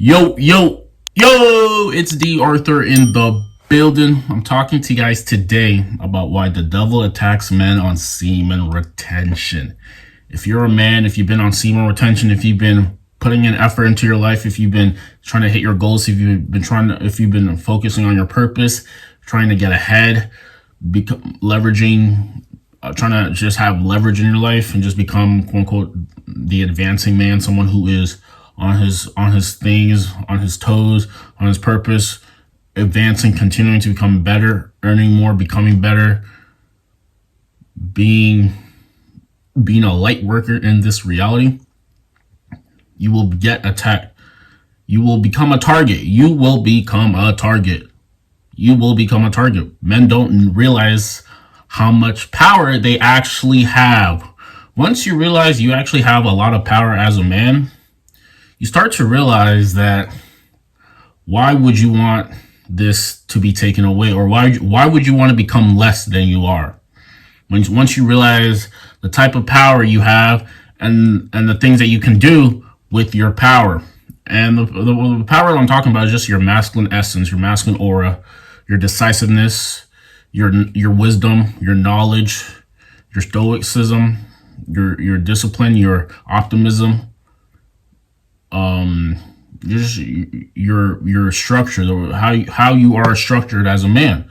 Yo, yo, yo, it's D.Arthur in the building. I'm talking to you guys today about why the devil attacks men on semen retention. If you're a man, if you've been on semen retention, if you've been putting in effort into your life, if you've been trying to hit your goals, if you've been focusing on your purpose, trying to get ahead, leveraging, trying to just have leverage in your life and just become quote unquote the advancing man, someone who is on his things, on his toes, on his purpose, advancing, continuing to become better, earning more, becoming better, being being a light worker in this reality, you will get attacked. You will become a target. You will become a target. You will become a target. Men don't realize how much power they actually have. Once you realize you actually have a lot of power as a man, you start to realize that why would you want this to be taken away, or why would you want to become less than you are? Once you realize the type of power you have and the things that you can do with your power. And the power I'm talking about is just your masculine essence, your masculine aura, your decisiveness, your wisdom, your knowledge, your stoicism, your discipline, your optimism, just your structure, how you are structured as a man.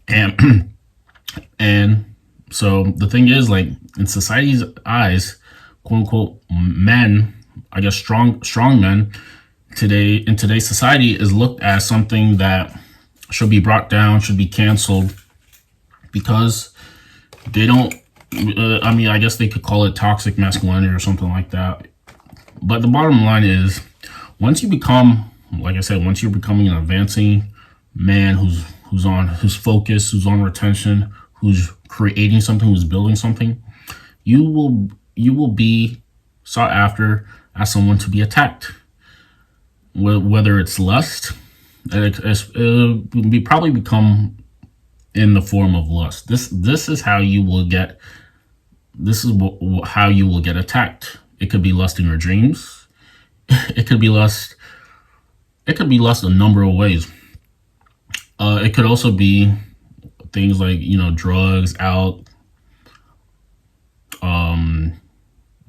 And and so the thing is, like, in society's eyes, quote unquote men, I guess strong men today in today's society is looked as something that should be brought down, should be canceled, because they don't I mean, I guess they could call it toxic masculinity or something like that. But the bottom line is, once you become, like I said, once you're becoming an advancing man who's focused, who's on retention, who's creating something, who's building something, you will be sought after as someone to be attacked. Whether it's lust, it'll probably become in the form of lust. This is how you will get. This is how you will get attacked. It could be lust in your dreams. It could be lust. It could be lust a number of ways. It could also be things like, drugs, out,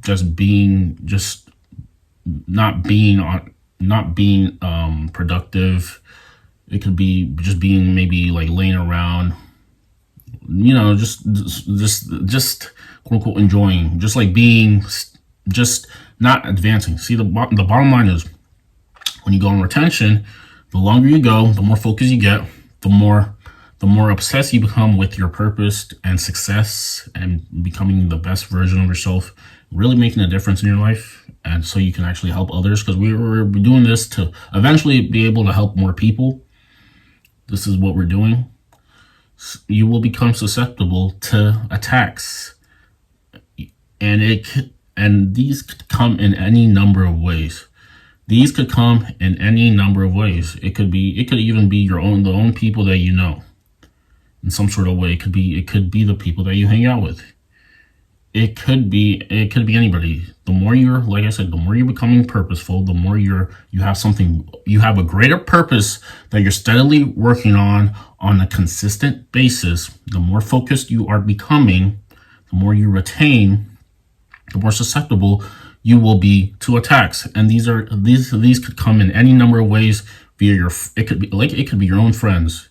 just not being productive. It could be just being maybe like laying around, just quote unquote enjoying, just like being, just not advancing. See, the bottom line is, when you go on retention, the longer you go, the more focus you get, the more obsessed you become with your purpose and success and becoming the best version of yourself, really making a difference in your life. And so you can actually help others, because we're doing this to eventually be able to help more people. This is what we're doing. You will become susceptible to attacks, and these could come in any number of ways. These could come in any number of ways. It could even be the own people that you know, in some sort of way. It could be the people that you hang out with. It could be anybody. The more you're, like I said, the more you're becoming purposeful, the more you have a greater purpose that you're steadily working on a consistent basis. The more focused you are becoming, the more you retain, the more susceptible you will be to attacks. And these could come in any number of ways via it could be your own friends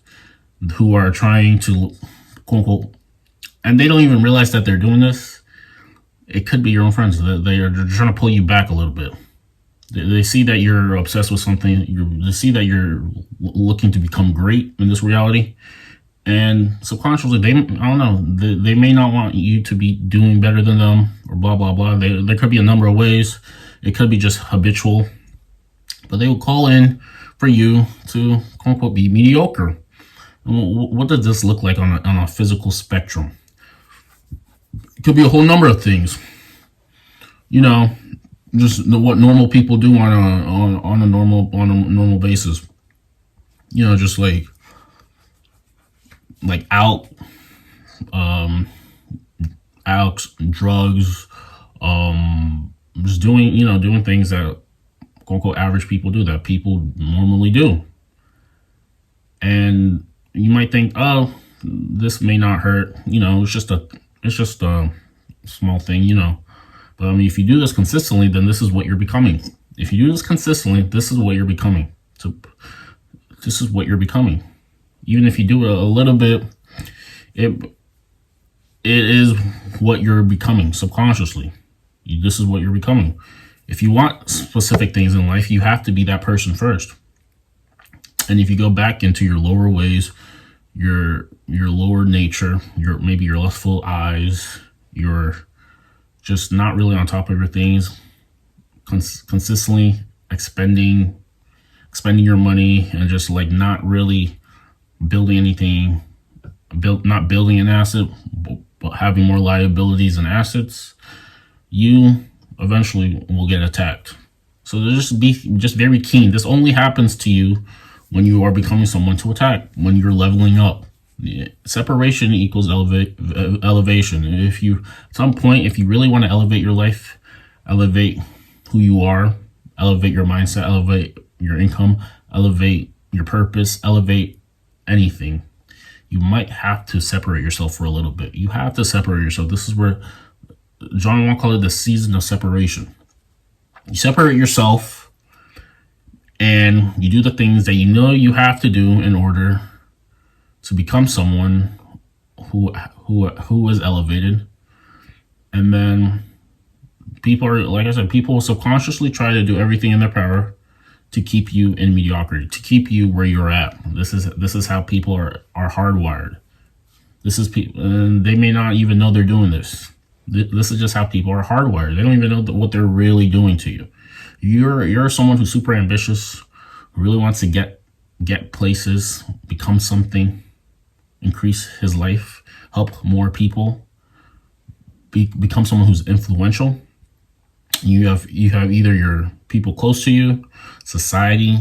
who are trying to, quote unquote, and they don't even realize that they're doing this. It could be your own friends. They're trying to pull you back a little bit. They see that you're obsessed with something. They see that you're looking to become great in this reality. And subconsciously, I don't know, they may not want you to be doing better than them, or blah, blah, blah. There could be a number of ways. It could be just habitual. But they will call in for you to, quote unquote, be mediocre. And what does this look like on a physical spectrum? It could be a whole number of things. Just what normal people do on a normal basis. Just like out, drugs, just doing things that quote unquote average people do, that people normally do. And you might think, oh, this may not hurt, it's just a small thing, But I mean, if you do this consistently, then this is what you're becoming. If you do this consistently, this is what you're becoming. So this is what you're becoming. Even if you do it a little bit, it is what you're becoming subconsciously. This is what you're becoming. If you want specific things in life, you have to be that person first. And if you go back into your lower ways, your lower nature, maybe your lustful eyes, you're just not really on top of your things, consistently expending your money, and just like not really building anything, not building an asset, but having more liabilities than assets, you eventually will get attacked. So just be very keen. This only happens to you when you are becoming someone to attack, when you're leveling up. Separation equals elevation. If you, at some point, if you really want to elevate your life, elevate who you are, elevate your mindset, elevate your income, elevate your purpose, elevate anything, you might have to separate yourself for a little bit. You have to separate yourself. This is where John won't call it the season of separation. You separate yourself and you do the things that you have to do in order to become someone who is elevated. And then people are, like I said, people will subconsciously try to do everything in their power to keep you in mediocrity, to keep you where you're at. This is how people are hardwired. This is people, and they may not even know they're doing this. This is just how people are hardwired. They don't even know what they're really doing to you. You're someone who's super ambitious, who really wants to get places, become something, increase his life, help more people, become someone who's influential. You have either your people close to you, society.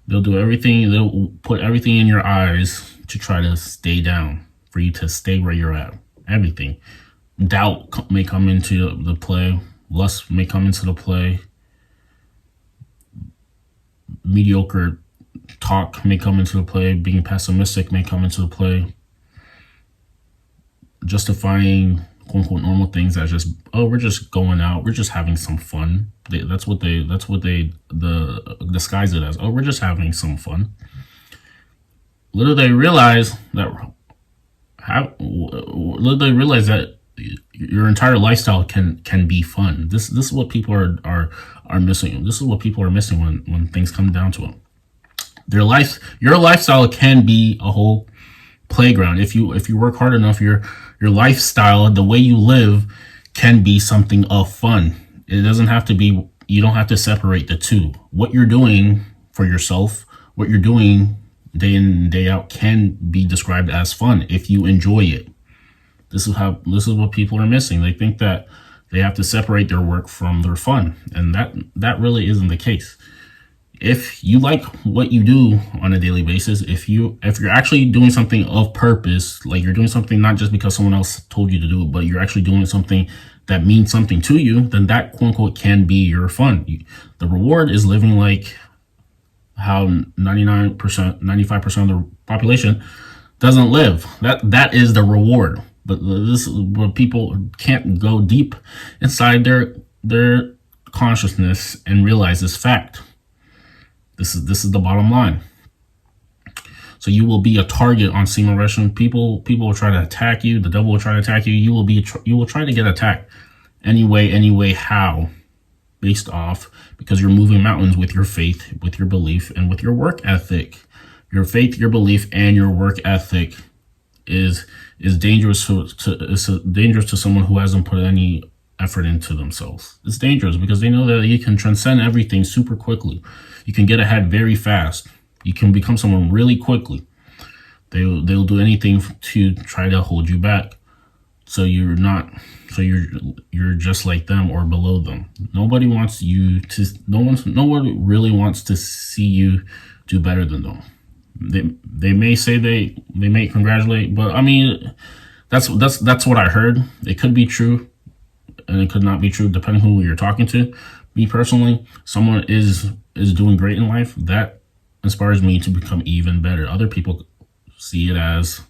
They'll do everything. They'll put everything in your eyes to try to stay down, for you to stay where you're at. Everything. Doubt may come into the play. Lust may come into the play. Mediocre talk may come into the play. Being pessimistic may come into the play. Justifying quote unquote normal things as just, oh, we're just going out, we're just having some fun. That's what they disguise it as. Oh, we're just having some fun. Little they realize that your entire lifestyle can be fun. This is what people are missing. This is what people are missing when things come down to it. Your lifestyle can be a whole playground. If you work hard enough, your lifestyle, the way you live, can be something of fun. It doesn't have to be. You don't have to separate the two. What you're doing for yourself, what you're doing day in and day out, can be described as fun if you enjoy it. This is what people are missing. They think that they have to separate their work from their fun, and that really isn't the case. If you like what you do on a daily basis, if you're actually doing something of purpose, like you're doing something not just because someone else told you to do it, but you're actually doing something that means something to you, then that quote unquote can be your fun. The reward is living like how 99%, 95% of the population doesn't live. That is the reward. But this is where people can't go deep inside their consciousness and realize this fact. This is the bottom line. So you will be a target on Semen Russian. People will try to attack you. The devil will try to attack you. You will try to get attacked anyway, how? Based off, because you're moving mountains with your faith, with your belief, and with your work ethic. Your faith, your belief, and your work ethic is dangerous to someone who hasn't put any effort into themselves. It's dangerous because they know that you can transcend everything super quickly. You can get ahead very fast. You can become someone really quickly. They'll do anything to try to hold you back. So you're just like them or below them. Nobody wants you to. No one really wants to see you do better than them. They may say they may congratulate, but I mean that's what I heard. It could be true, and it could not be true depending who you're talking to. Me personally, someone is doing great in life, that inspires me to become even better. Other people see it as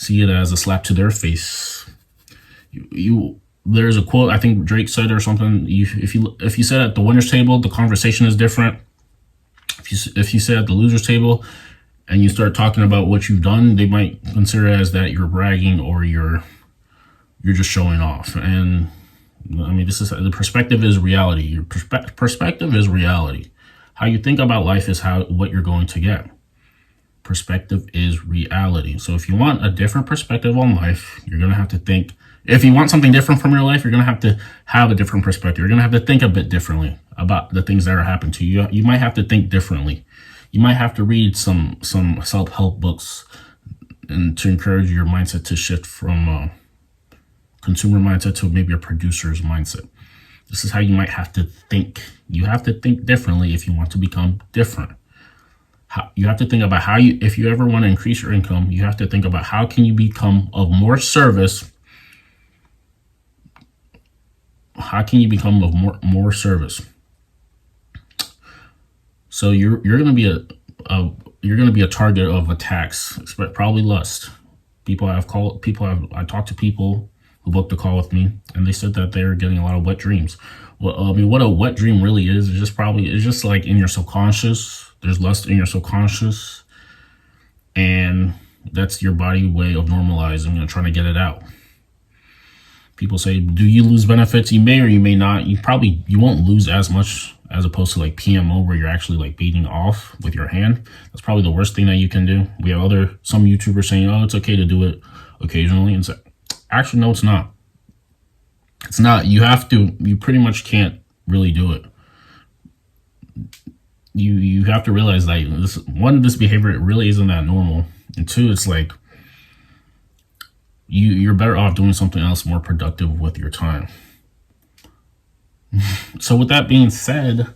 a slap to their face. There's a quote I think Drake said or something. If you said at the winners table, the conversation is different. If you sit at the losers table and you start talking about what you've done, they might consider it as that you're bragging or you're just showing off. And I mean, this is the perspective is reality. Your perspective is reality. How you think about life is what you're going to get. Perspective is reality. So if you want a different perspective on life, you're going to have to think. If you want something different from your life, you're going to have a different perspective. You're going to have to think a bit differently about the things that are happening to you. You might have to think differently. You might have to read some self-help books and to encourage your mindset to shift from consumer mindset to maybe a producer's mindset. This is how you might have to think. You have to think differently if you want to become different. You have to think about if you ever want to increase your income, you have to think about how can you become of more service. How can you become of more service? So you're going to be a target of attacks, probably lust. I talked to people who booked a call with me, and they said that they're getting a lot of wet dreams. Well, I mean, what a wet dream really is just like in your subconscious. There's lust in your subconscious, and that's your body way of normalizing and trying to get it out. People say, do you lose benefits? You may or you may not. You won't lose as much as opposed to like PMO, where you're actually like beating off with your hand. That's probably the worst thing that you can do. We have some YouTubers saying, oh, it's okay to do it occasionally. And actually, no, it's not. It's not. You pretty much can't really do it. You have to realize that this behavior really isn't that normal. And two, it's like you're better off doing something else more productive with your time. So with that being said,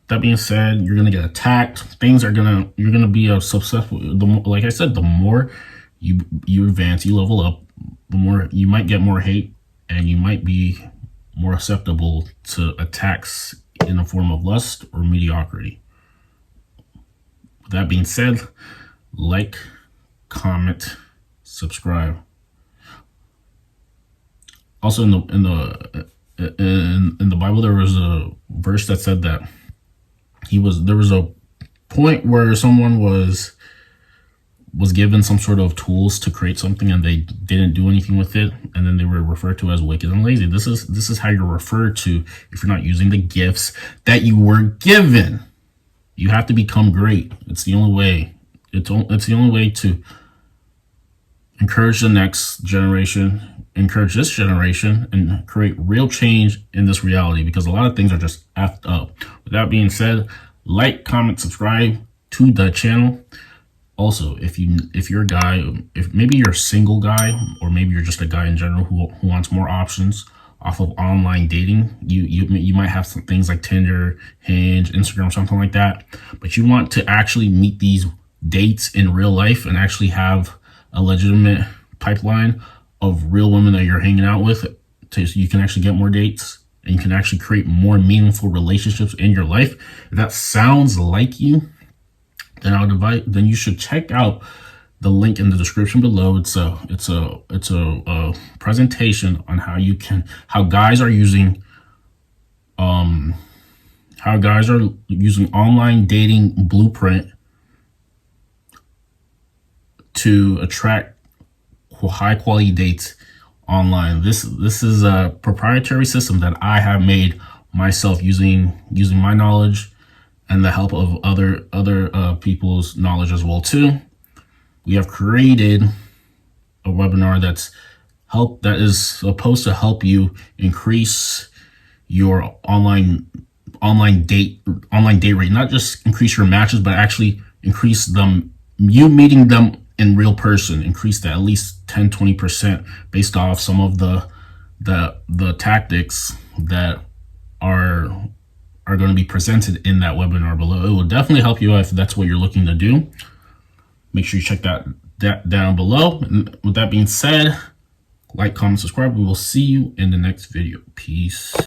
you're gonna get attacked. You're gonna be successful. Like I said, the more you advance, you level up, the more you might get more hate, and you might be more susceptible to attacks in the form of lust or mediocrity. With that being said, like, comment, subscribe. Also, in the Bible, there was a verse that said that there was a point where someone was given some sort of tools to create something and they didn't do anything with it, and then they were referred to as wicked and lazy. This is how you're referred to if you're not using the gifts that you were given. You have to become great. It's the only way. It's the only way to encourage the next generation, encourage this generation, and create real change in this reality, because a lot of things are just effed up. With that being said, like, comment, subscribe to the channel. Also, if you're a guy, if maybe you're a single guy, or maybe you're just a guy in general who wants more options off of online dating, you might have some things like Tinder, Hinge, Instagram, something like that, but you want to actually meet these dates in real life and actually have a legitimate pipeline of real women that you're hanging out with, so you can actually get more dates and you can actually create more meaningful relationships in your life. If that sounds like you, then you should check out the link in the description below. It's a presentation on how guys are using online dating blueprint to attract high quality dates online. This is a proprietary system that I have made myself using my knowledge and the help of other people's knowledge as well too. We have created a webinar that is supposed to help you increase your online date rate, not just increase your matches, but actually increase you meeting them in real person, increase that at least 10-20% based off some of the tactics that are going to be presented in that webinar below. It will definitely help you if that's what you're looking to do. Make sure you check that down below. And with that being said, like, comment, subscribe. We will see you in the next video. Peace.